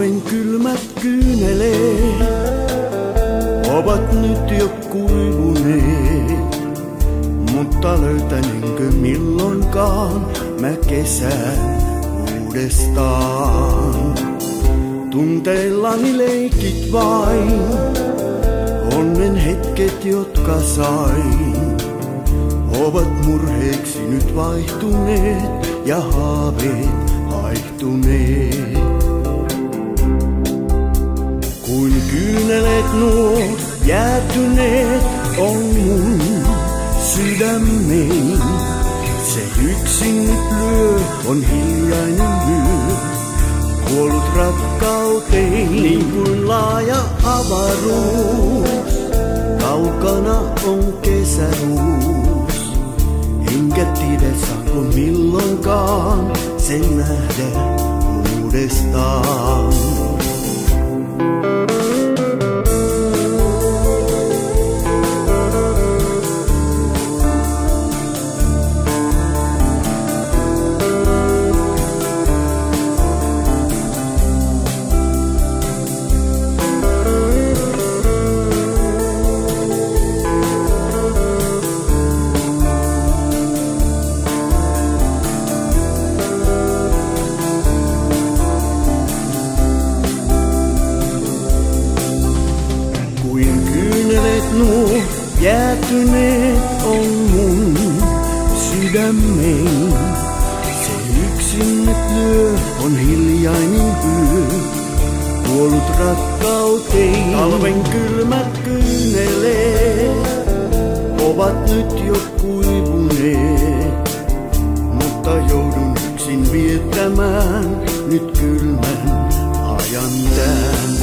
Talven kylmät kyyneleet ovat nyt jo kuivuneet, mutta löytänenkö milloinkaan mä kesän uudestaan? Tunteillani leikit vain, onnen hetket jotka sain, ovat murheeksi nyt vaihtuneet ja haaveet haihtuneet. Kuin kyyneleet nuo jäätyneet on mun sydämein. Se yksin nyt lyö, on hiljainen myö, kuollut rakkauteen. Niin kuin laaja avaruus, kaukana on kesäruus. Enkä tiedä saanko milloinkaan sen nähdä uudestaan. Nuo jäätyneet on mun sydämein. Se yksin nyt lyö, on hiljainen yö, kuollut rakkauteen. Talven kylmät kyyneleet ovat nyt jo kuivuneet, mutta joudun yksin viettämään nyt kylmän ajan tän.